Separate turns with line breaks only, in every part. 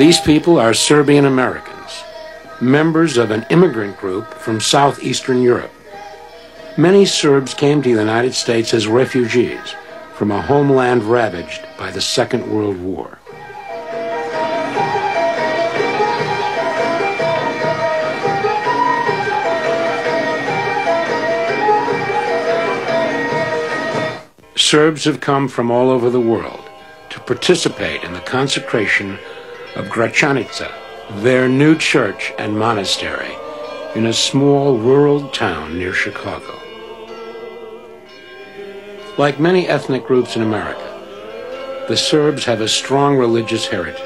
These people are Serbian Americans, members of an immigrant group from southeastern Europe. Many Serbs came to the United States as refugees from a homeland ravaged by the Second World War. Serbs have come from all over the world to participate in the consecration of Gračanica, their new church and monastery in a small rural town near Chicago. Like many ethnic groups in America, the Serbs have a strong religious heritage.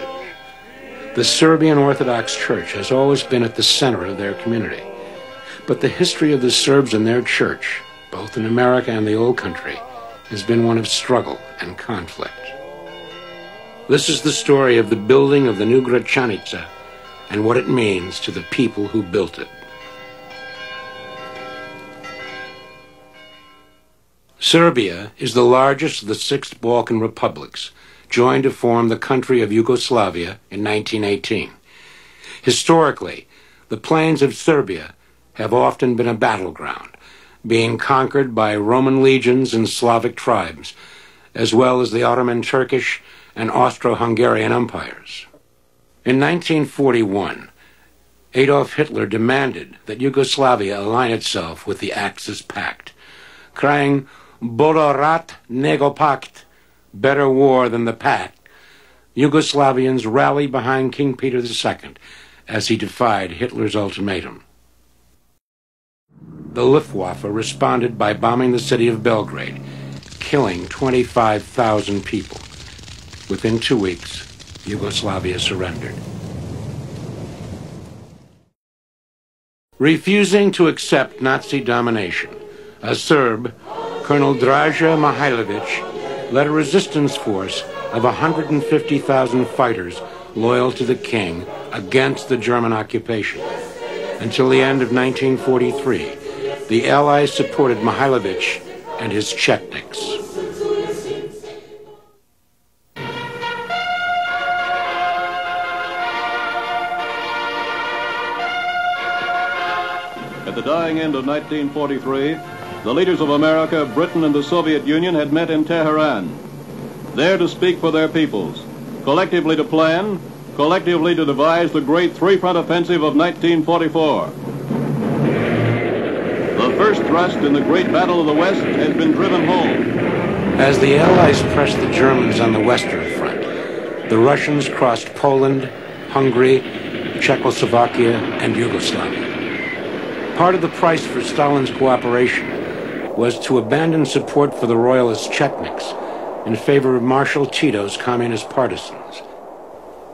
The Serbian Orthodox Church has always been at the center of their community, but the history of the Serbs and their church, both in America and the Old Country, has been one of struggle and conflict. This is the story of the building of the new Gračanica and what it means to the people who built it. Serbia is the largest of the 6 Balkan republics, joined to form the country of Yugoslavia in 1918. Historically, the plains of Serbia have often been a battleground, being conquered by Roman legions and Slavic tribes, as well as the Ottoman Turkish and Austro-Hungarian empires. In 1941, Adolf Hitler demanded that Yugoslavia align itself with the Axis Pact, crying, "Bolje rat nego pakt," better war than the pact. Yugoslavians rallied behind King Peter II as he defied Hitler's ultimatum. The Luftwaffe responded by bombing the city of Belgrade, killing 25,000 people. Within 2 weeks, Yugoslavia surrendered. Refusing to accept Nazi domination, a Serb, Colonel Draža Mihailović, led a resistance force of 150,000 fighters loyal to the king against the German occupation. Until the end of 1943, the Allies supported Mihailović and his Chetniks.
At the dying end of 1943, the leaders of America, Britain, and the Soviet Union had met in Tehran, there to speak for their peoples, collectively to plan, collectively to devise the great three-front offensive of 1944. The first thrust in the great battle of the West had been driven home.
As the Allies pressed the Germans on the Western Front, the Russians crossed Poland, Hungary, Czechoslovakia, and Yugoslavia. Part of the price for Stalin's cooperation was to abandon support for the royalist Chetniks in favor of Marshal Tito's communist partisans.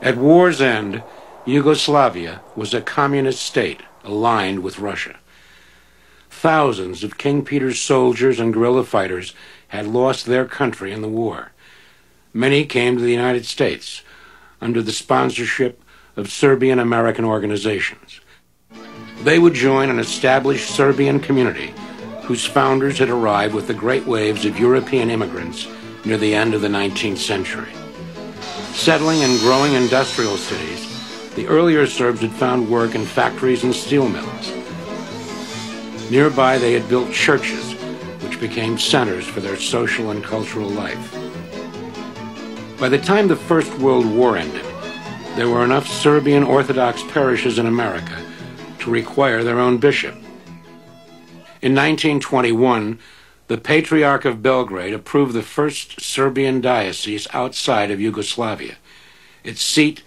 At war's end, Yugoslavia was a communist state aligned with Russia. Thousands of King Peter's soldiers and guerrilla fighters had lost their country in the war. Many came to the United States under the sponsorship of Serbian American organizations. They would join an established Serbian community whose founders had arrived with the great waves of European immigrants near the end of the 19th century. Settling in growing industrial cities, the earlier Serbs had found work in factories and steel mills. Nearby, they had built churches, which became centers for their social and cultural life. By the time the First World War ended, there were enough Serbian Orthodox parishes in America to require their own bishop. In 1921, the Patriarch of Belgrade approved the first Serbian diocese outside of Yugoslavia. Its seat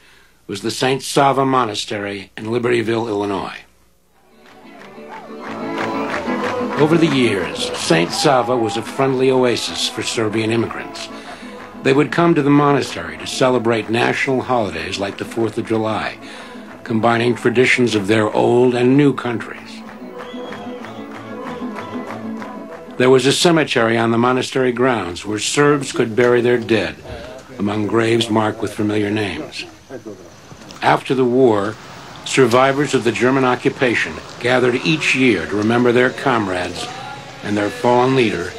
was the St. Sava Monastery in Libertyville, Illinois. Over the years, St. Sava was a friendly oasis for Serbian immigrants. They would come to the monastery to celebrate national holidays like the 4th of July, combining traditions of their old and new countries. There was a cemetery on the monastery grounds where Serbs could bury their dead, among graves marked with familiar names. After the war, survivors of the German occupation gathered each year to remember their comrades and their fallen leader,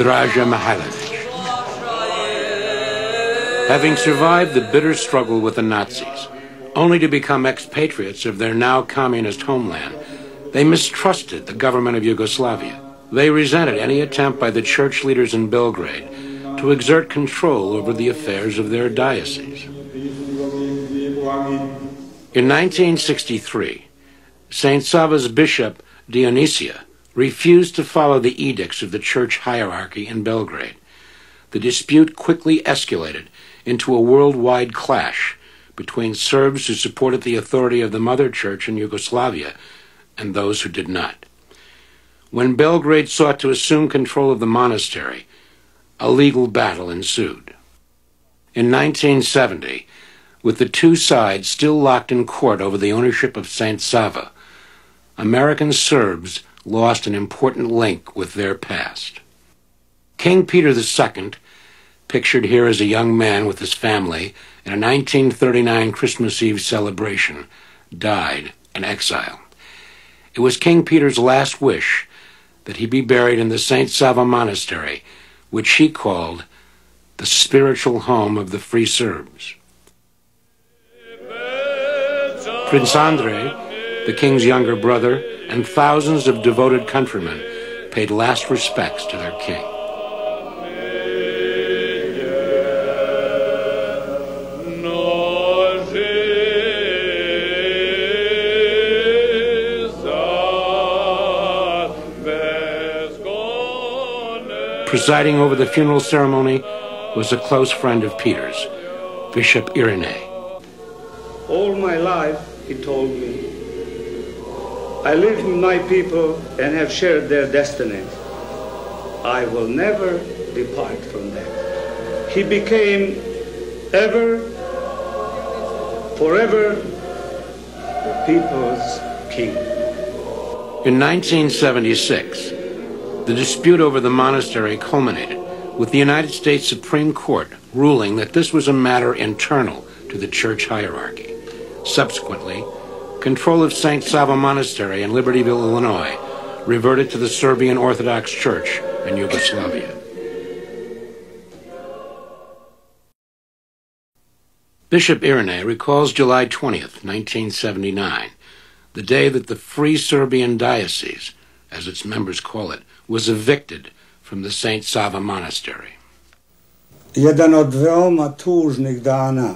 Draža Mihailović. Having survived the bitter struggle with the Nazis, only to become expatriates of their now communist homeland, they mistrusted the government of Yugoslavia. They resented any attempt by the church leaders in Belgrade to exert control over the affairs of their diocese. In 1963, St. Sava's bishop, Dionysia, refused to follow the edicts of the church hierarchy in Belgrade. The dispute quickly escalated into a worldwide clash between Serbs who supported the authority of the mother church in Yugoslavia and those who did not. When Belgrade sought to assume control of the monastery, a legal battle ensued. In 1970, with the two sides still locked in court over the ownership of St. Sava, American Serbs lost an important link with their past. King Peter II, pictured here as a young man with his family in a 1939 Christmas Eve celebration, died in exile. It was King Peter's last wish that he be buried in the St. Sava Monastery, which he called the spiritual home of the free Serbs. Prince Andrei, the king's younger brother, and thousands of devoted countrymen paid last respects to their king. Presiding over the funeral ceremony was a close friend of Peter's, Bishop Irene.
All my life, he told me, I lived with my people and have shared their destiny. I will never depart from that. He became ever, forever, the people's king.
In 1976, the dispute over the monastery culminated with the United States Supreme Court ruling that this was a matter internal to the church hierarchy. Subsequently, control of St. Sava Monastery in Libertyville, Illinois, reverted to the Serbian Orthodox Church in Yugoslavia. Bishop Irene recalls July 20th, 1979, the day that the Free Serbian Diocese, as its members call it, was evicted from the St. Sava Monastery.
Jedan od veoma tužnih dana,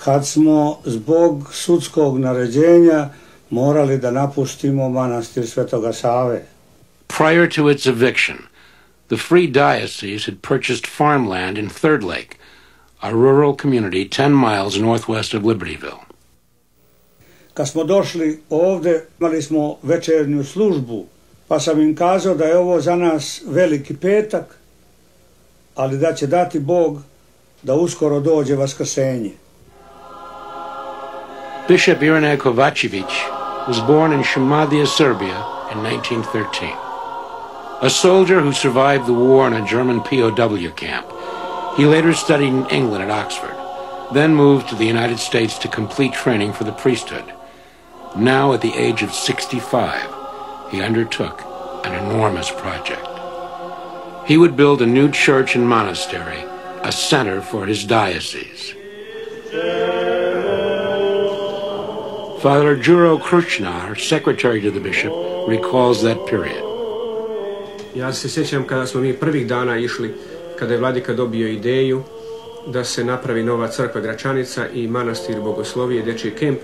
kad smo zbog sudskog naređenja morali da napustimo manastir Svetoga Save.
Prior to its eviction, the Free Diocese had purchased farmland in Third Lake, a rural community 10 miles northwest of Libertyville.
Kad smo došli ovde, imali smo večernju službu, pa sam im kazao da je ovo za nas veliki petak, ali da će dati Bog da uskoro dođe vaskrsenje.
Bishop Irene Kovačević was born in Šumadija, Serbia in 1913. A soldier who survived the war in a German POW camp, he later studied in England at Oxford, then moved to the United States to complete training for the priesthood. Now, at the age of 65, he undertook an enormous project. He would build a new church and monastery, a center for his diocese. Father Đuro Kručnar, secretary to the bishop, recalls that period.
Ja se sjećam kada smo mi prvih dana išli, kada je vladika dobio ideju da se napravi nova crkva Gračanica i manastir Bogoslovije, dečji kemp.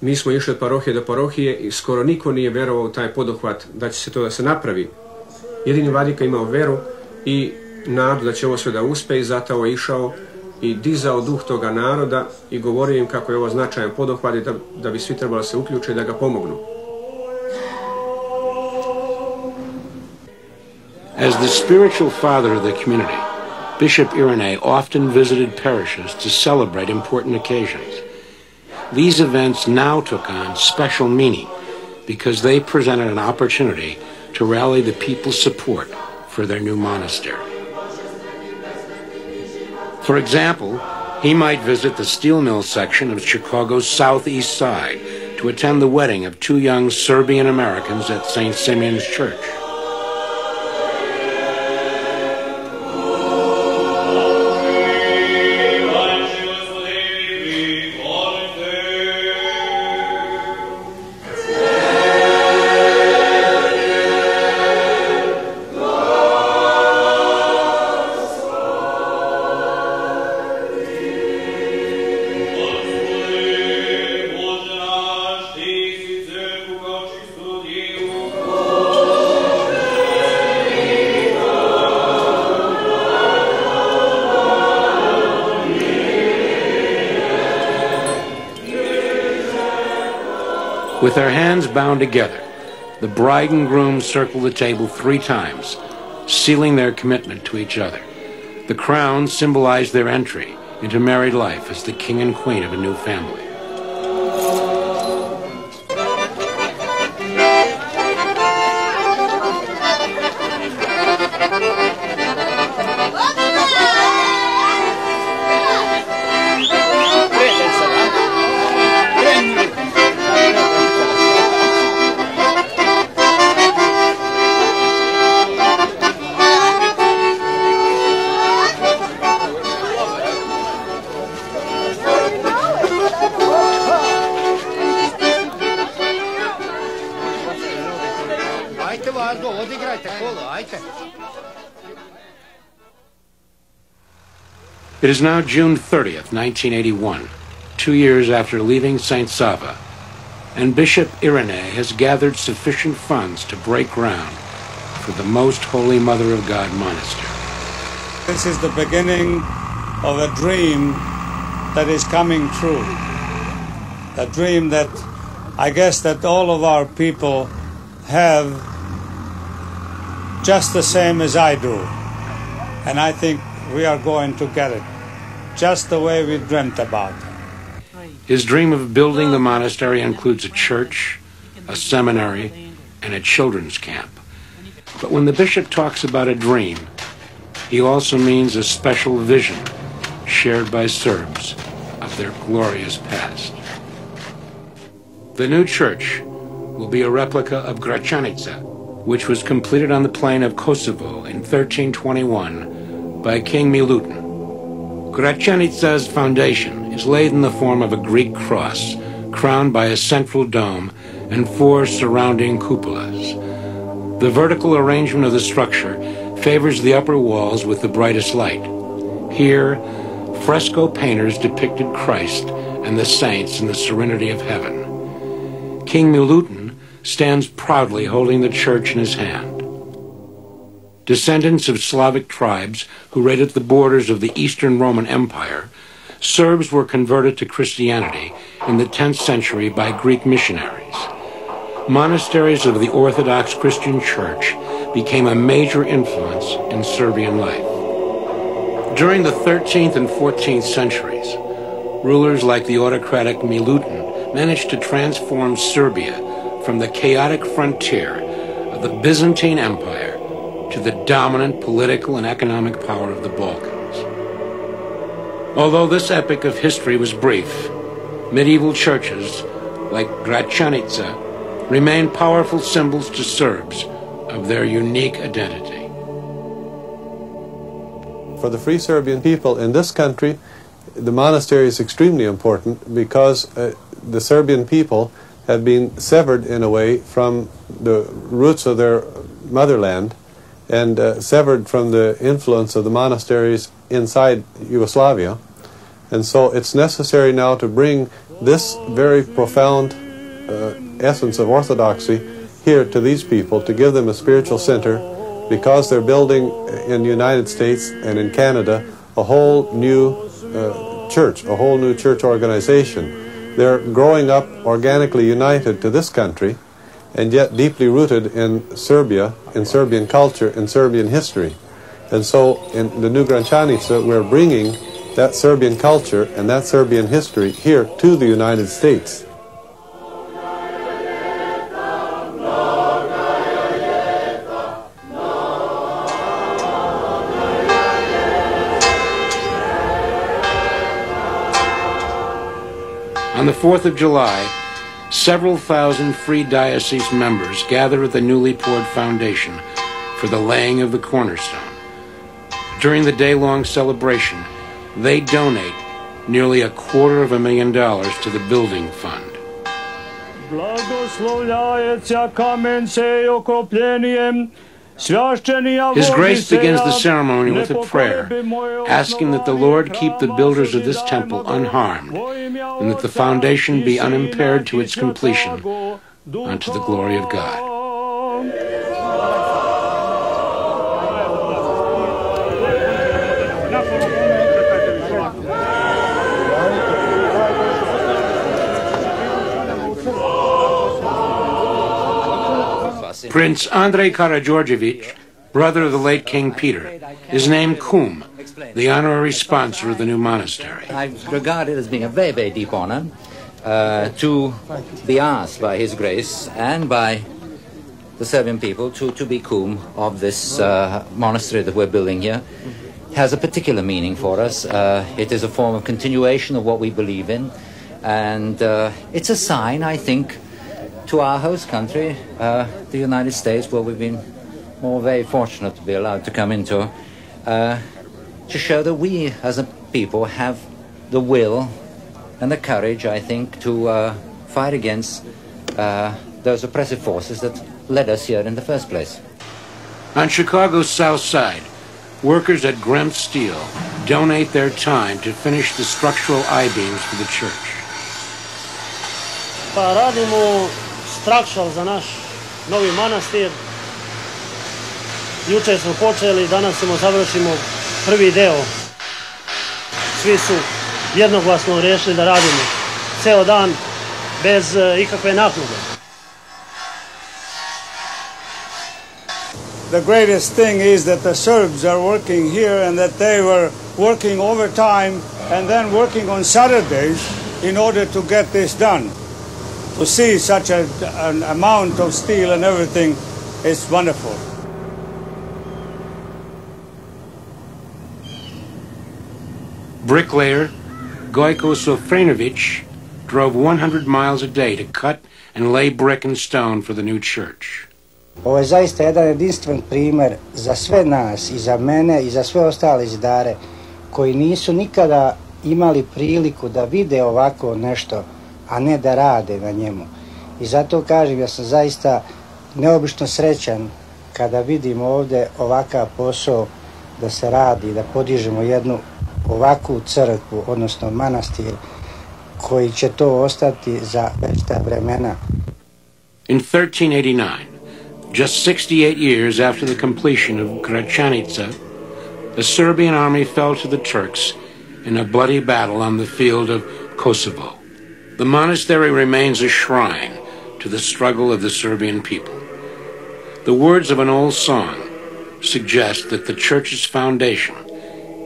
Mi smo išli od parohije do parohije i skoro niko nije verovao u taj poduhvat da će se to da se napravi. Jedini vladika imao veru i nadu da će ovo sve da uspe i zato je išao i dizao duh toga naroda i govorio im kako je ovo značajan poduhvat i da bi svi trebali se uključiti da ga pomognu.
As the spiritual father of the community, Bishop Irene often visited parishes to celebrate important occasions. These events now took on special meaning because they presented an opportunity to rally the people's support for their new monastery. For example, he might visit the steel mill section of Chicago's southeast side to attend the wedding of two young Serbian Americans at St. Simeon's Church. With their hands bound together, the bride and groom circle the table 3 times, sealing their commitment to each other. The crowns symbolize their entry into married life as the king and queen of a new family. It is now June 30th, 1981, 2 years after leaving St. Sava, and Bishop Irene has gathered sufficient funds to break ground for the Most Holy Mother of God Monastery.
This is the beginning of a dream that is coming true. A dream that I guess that all of our people have just the same as I do. And I think we are going to get it just the way we dreamt about.
His dream of building the monastery includes a church, a seminary, and a children's camp. But when the bishop talks about a dream, he also means a special vision shared by Serbs of their glorious past. The new church will be a replica of Gračanica, which was completed on the plain of Kosovo in 1321 by King Milutin. Gračanica's foundation is laid in the form of a Greek cross, crowned by a central dome and 4 surrounding cupolas. The vertical arrangement of the structure favors the upper walls with the brightest light. Here, fresco painters depicted Christ and the saints in the serenity of heaven. King Milutin stands proudly holding the church in his hand. Descendants of Slavic tribes who raided the borders of the Eastern Roman Empire, Serbs were converted to Christianity in the 10th century by Greek missionaries. Monasteries of the Orthodox Christian Church became a major influence in Serbian life. During the 13th and 14th centuries, rulers like the autocratic Milutin managed to transform Serbia from the chaotic frontier of the Byzantine Empire to the dominant political and economic power of the Balkans. Although this epoch of history was brief, medieval churches like Gračanica remain powerful symbols to Serbs of their unique identity.
For the Free Serbian people in this country, the monastery is extremely important because the Serbian people have been severed in a way from the roots of their motherland and severed from the influence of the monasteries inside Yugoslavia. And so it's necessary now to bring this very profound essence of orthodoxy here to these people, to give them a spiritual center, because they're building in the United States and in Canada a whole new church, a whole new church organization. They're growing up organically united to this country, and yet deeply rooted in Serbia, in Serbian culture, in Serbian history. And so in the new Gračanica, we're bringing that Serbian culture and that Serbian history here to the United States.
On the 4th of July, several thousand Free Diocese members gather at the newly poured foundation for the laying of the cornerstone. During the day-long celebration, they donate nearly $250,000 to the building fund. His Grace begins the ceremony with a prayer, asking that the Lord keep the builders of this temple unharmed, and that the foundation be unimpaired to its completion, unto the glory of God. Prince Andrej Karađorđević, brother of the late King Peter, is named Kum, the honorary sponsor of the new monastery.
I regard it as being a very, very deep honor to be asked by His Grace and by the Serbian people to be Kum of this monastery that we're building here. It has a particular meaning for us. It is a form of continuation of what we believe in, and it's a sign, I think, to our host country, the United States, where we've been very fortunate to be allowed to come into, to show that we as a people have the will and the courage, I think, to fight against those oppressive forces that led us here in the first place.
On Chicago's South Side, workers at Gremp Steel donate their time to finish the structural I-beams for the church.
Pa radimo structural za naš novi manastir. Juče smo počeli, danas ćemo završimo prvi deo. Svi su jednoglasno rešili da radimo ceo dan bez ikakve naknade.
The greatest thing is that the Serbs are working here and that they were working overtime and then working on Saturdays in order to get this done. To see such an amount of steel and everything is wonderful.
Bricklayer Gojko Sofrenović drove 100 miles a day to cut and lay brick and stone for the new church.
Ovo je zaista jedan jedinstven primer za sve nas, i za mene i za sve ostale zidare koji nisu nikada imali priliku da vide ovako nešto, a ne da rade na njemu. I zato kažem, ja sam zaista neobično srećan kada vidim ovde ovakav posao da se radi, da podižemo jednu ovakvu crkvu, odnosno manastir, koji će to ostati za večna vremena.
In 1389, just 68 years after the completion of Gračanica, the Serbian army fell to the Turks in a bloody battle on the field of Kosovo. The monastery remains a shrine to the struggle of the Serbian people. The words of an old song suggest that the church's foundation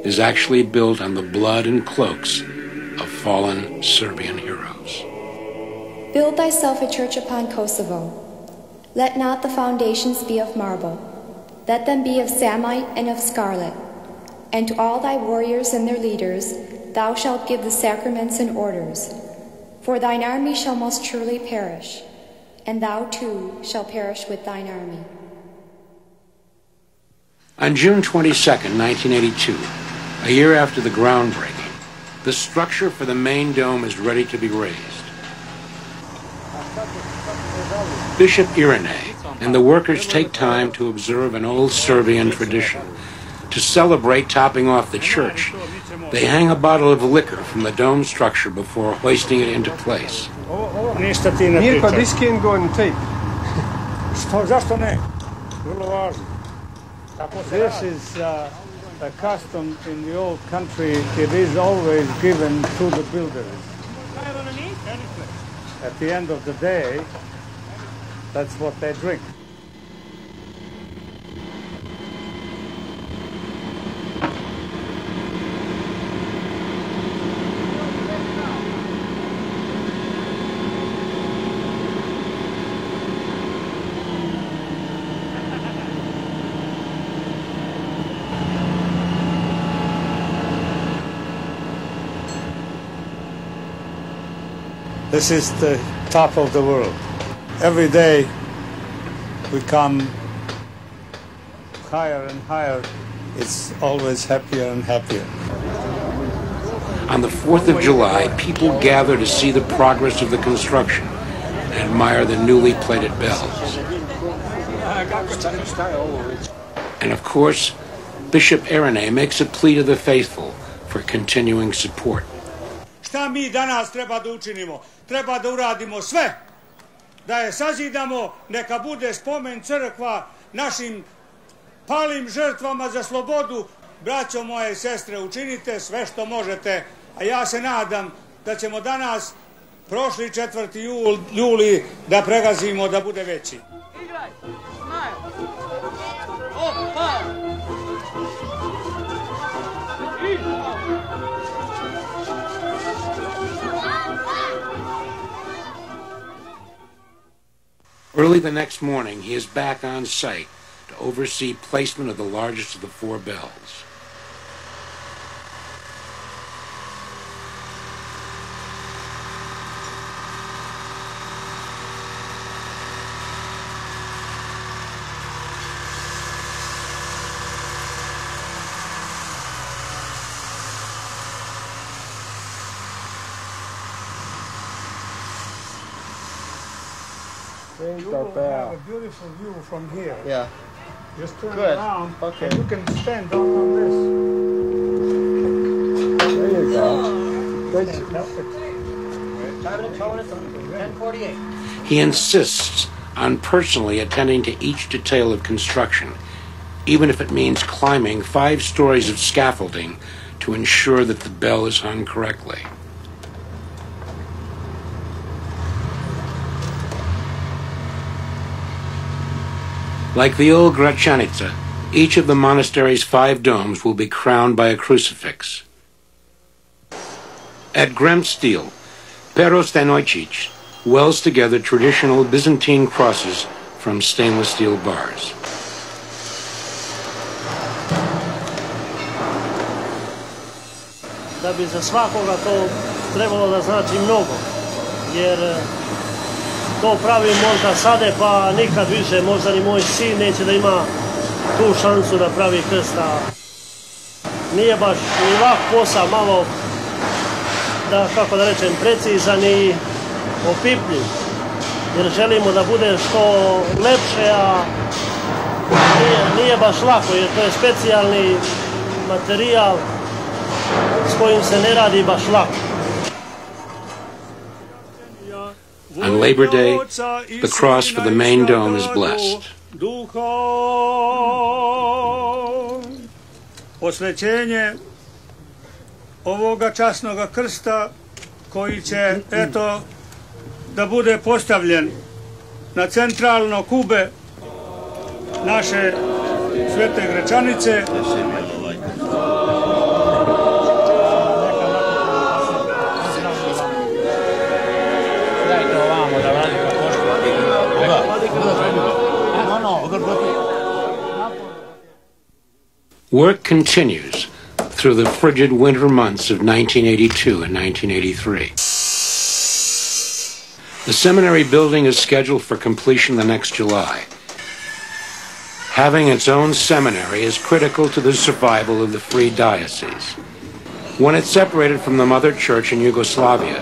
is actually built on the blood and cloaks of fallen Serbian heroes.
Build thyself a church upon Kosovo. Let not the foundations be of marble. Let them be of samite and of scarlet. And to all thy warriors and their leaders thou shalt give the sacraments and orders. For thine army shall most surely perish, and thou too shalt perish with thine army.
On June 22nd, 1982, a year after the groundbreaking, the structure for the main dome is ready to be raised. Bishop Irene and the workers take time to observe an old Serbian tradition. To celebrate topping off the church, they hang a bottle of liquor from the dome structure before hoisting it into place.
Mirko, this can go on tape. Zašto ne? Vrlo važno. This is a custom in the old country. It is always given to the builders. At the end of the day, that's what they drink. This is the top of the world. Every day we come higher and higher. It's always happier and happier.
On the 4th of July, people gather to see the progress of the construction and admire the newly plated bells. And of course, Bishop Irene makes a plea to the faithful for continuing support.
Šta mi danas treba da učinimo? Treba da uradimo sve, da je sazidamo, neka bude spomen crkva našim palim žrtvama za slobodu. Braćo moje i sestre, učinite sve što možete, a ja se nadam da ćemo danas, prošli 4. juli, da pregazimo da bude veći.
Early the next morning, he is back on site to oversee placement of the largest of the 4 bells.
You will have a beautiful view from here.
Yeah.
Just turn
Good.
around.
Okay.
And you can stand on this.
There you go. Good.
He insists on personally attending to each detail of construction, even if it means climbing 5 stories of scaffolding to ensure that the bell is hung correctly. Like the old Gračanica, each of the monastery's 5 domes will be crowned by a crucifix. At Gremstil, Pero Stanojčić welds together traditional Byzantine crosses from stainless steel bars.
Da bi za svakoga to trebalo da znači mnogo, jer to pravim možda sade, pa nikad više, možda ni moj sin neće da ima tu šansu da pravi krsta. Nije baš ni lak posao, malo, da, kako da rečem, precizan i opipljiv, jer želimo da bude što lepše, a nije baš lako, jer to je specijalni materijal s kojim se ne radi baš lako.
On Labor Day, the cross for the main dome is blessed.
Posvećenje ovoga časnoga krsta koji će, eto, da bude postavljen na centralno kube naše svete Gračanice.
Work continues through the frigid winter months of 1982 and 1983. The seminary building is scheduled for completion the next July. Having its own seminary is critical to the survival of the free diocese. When it separated from the mother church in Yugoslavia,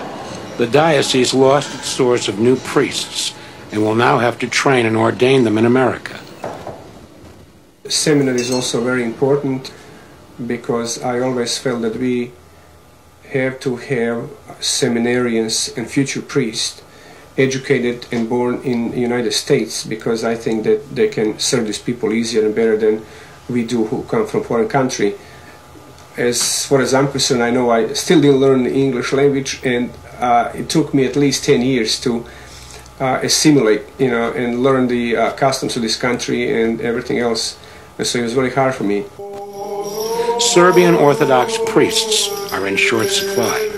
the diocese lost its source of new priests and will now have to train and ordain them in America.
Seminary is also very important because I always felt that we have to have seminarians and future priests educated and born in the United States, because I think that they can serve these people easier and better than we do who come from foreign country. As far as I'm concerned, I know I still didn't learn the English language, and it took me at least 10 years to assimilate, and learn the customs of this country and everything else. And so it was very hard for me.
Serbian Orthodox priests are in short supply.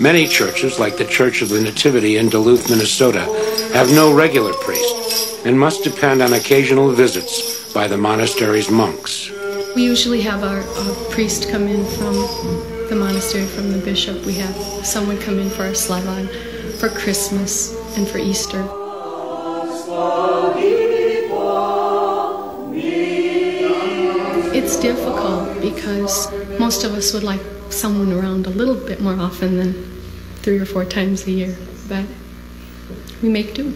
Many churches, like the Church of the Nativity in Duluth, Minnesota, have no regular priest and must depend on occasional visits by the monastery's monks.
We usually have our priest come in from the monastery, from the bishop. We have someone come in for our Slobodna, for Christmas and for Easter. It's difficult because most of us would like someone around a little bit more often than 3 or 4 times a year, but we make do.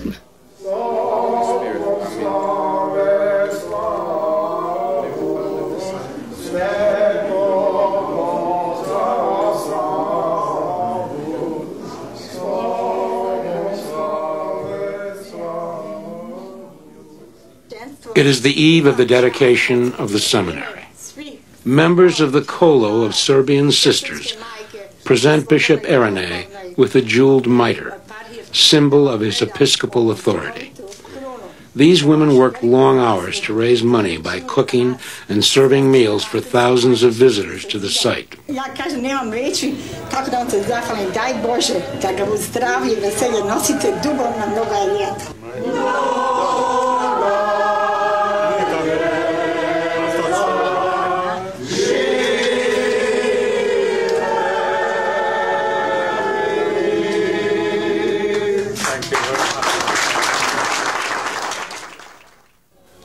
It is the eve of the dedication of the seminary. Members of the Kolo of Serbian sisters present Bishop Erene with a jeweled mitre, symbol of his episcopal authority. These women worked long hours to raise money by cooking and serving meals for thousands of visitors to the site.
Ja kažem, nemam reči kako da vam se zahvalim. Daj Bože da ga u zdravlje i veselje nosite dugo na mnoga ljeta.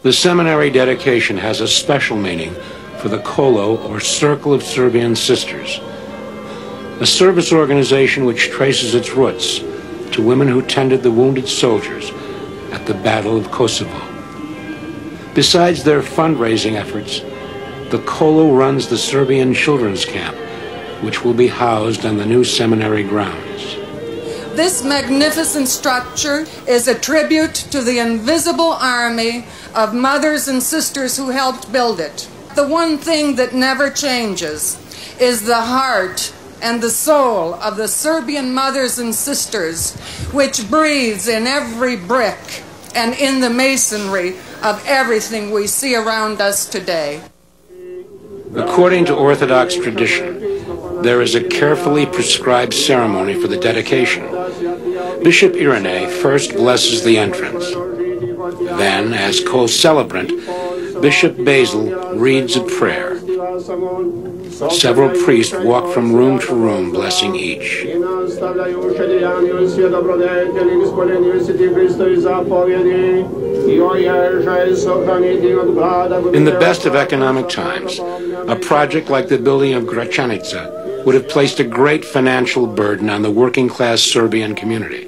The seminary dedication has a special meaning for the Kolo, or Circle of Serbian Sisters, a service organization which traces its roots to women who tended the wounded soldiers at the Battle of Kosovo. Besides their fundraising efforts, the Kolo runs the Serbian Children's Camp, which will be housed on the new seminary grounds.
This magnificent structure is a tribute to the invisible army of mothers and sisters who helped build it. The one thing that never changes is the heart and the soul of the Serbian mothers and sisters, which breathes in every brick and in the masonry of everything we see around us today.
According to Orthodox tradition, there is a carefully prescribed ceremony for the dedication. Bishop Irene first blesses the entrance. Then, as co-celebrant, Bishop Basil reads a prayer. Several priests walk from room to room, blessing each. In the best of economic times, a project like the building of Gračanica would have placed a great financial burden on the working-class Serbian community.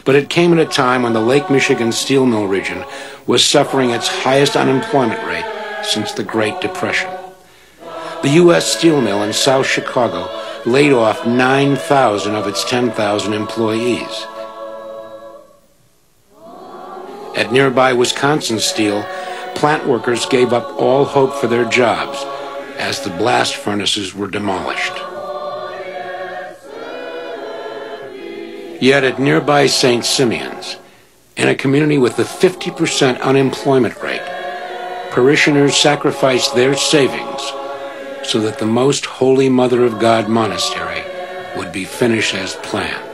But it came at a time when the Lake Michigan steel mill region was suffering its highest unemployment rate since the Great Depression. The U.S. steel mill in South Chicago laid off 9,000 of its 10,000 employees. At nearby Wisconsin Steel, plant workers gave up all hope for their jobs as the blast furnaces were demolished. Yet at nearby St. Simeon's, in a community with a 50% unemployment rate, parishioners sacrificed their savings so that the Most Holy Mother of God monastery would be finished as planned.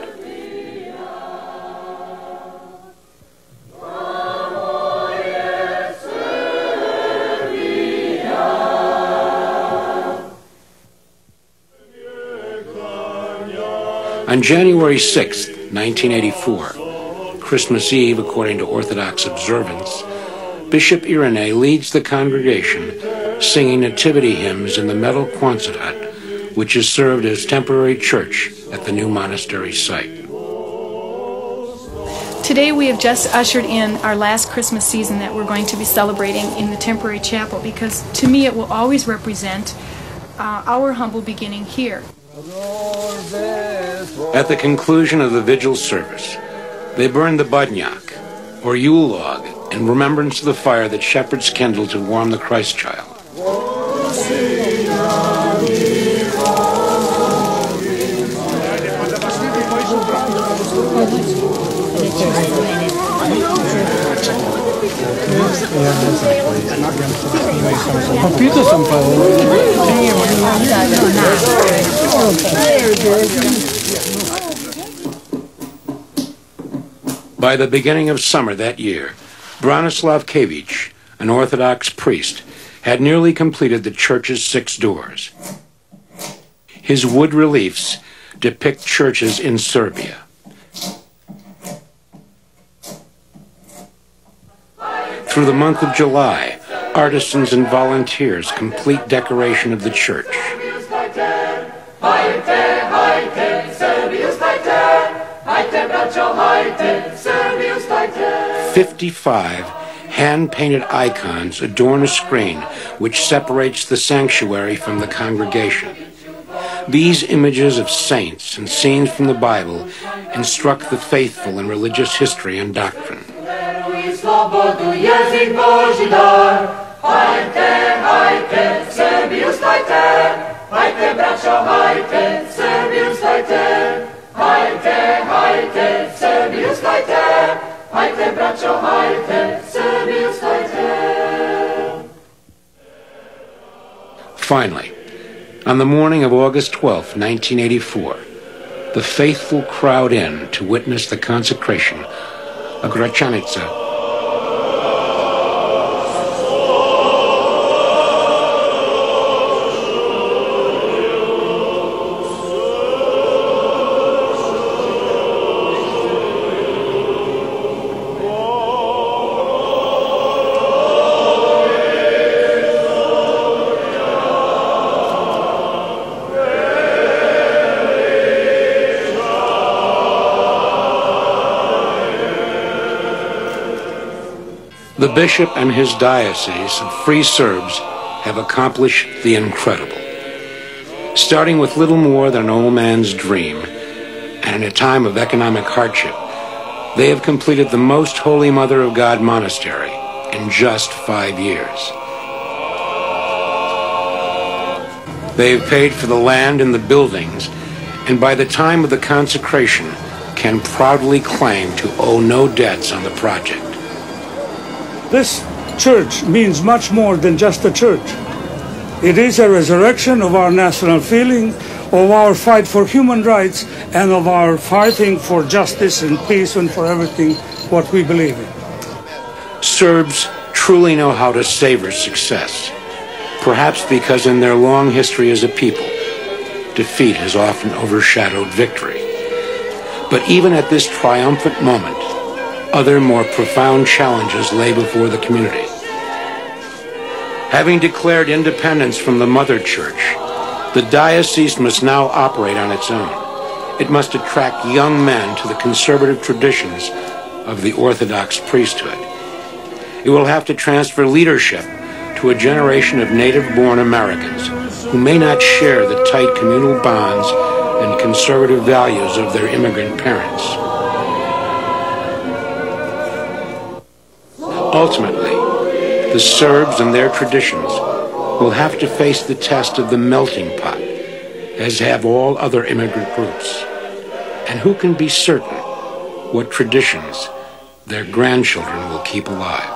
On January 6, 1984, Christmas Eve according to Orthodox observance, Bishop Irene leads the congregation singing nativity hymns in the metal Quonset hut, which is served as temporary church at the new monastery site.
Today we have just ushered in our last Christmas season that we're going to be celebrating in the temporary chapel, because to me it will always represent our humble beginning here.
At the conclusion of the vigil service, they burned the budnjak, or Yule log, in remembrance of the fire that shepherds kindled to warm the Christ child. By the beginning of summer that year, Branislav Kević, an Orthodox priest, had nearly completed the church's 6 doors. His wood reliefs depict churches in Serbia. Through the month of July, artisans and volunteers complete decoration of the church. 55 hand-painted icons adorn a screen which separates the sanctuary from the congregation. These images of saints and scenes from the Bible instruct the faithful in religious history and doctrine. Finally, on the morning of August 12, 1984, the faithful crowd in to witness the consecration of Gračanica. The bishop and his diocese of free Serbs have accomplished the incredible. Starting with little more than an old man's dream, and in a time of economic hardship, they have completed the most Holy Mother of God monastery in just 5 years. They have paid for the land and the buildings, and by the time of the consecration, can proudly claim to owe no debts on the project.
This church means much more than just a church. It is a resurrection of our national feeling, of our fight for human rights, and of our fighting for justice and peace and for everything what we believe in.
Serbs truly know how to savor success, perhaps because in their long history as a people, defeat has often overshadowed victory. But even at this triumphant moment, other more profound challenges lay before the community. Having declared independence from the Mother Church, the diocese must now operate on its own. It must attract young men to the conservative traditions of the Orthodox priesthood. It will have to transfer leadership to a generation of native-born Americans who may not share the tight communal bonds and conservative values of their immigrant parents. Ultimately, the Serbs and their traditions will have to face the test of the melting pot, as have all other immigrant groups. And who can be certain what traditions their grandchildren will keep alive?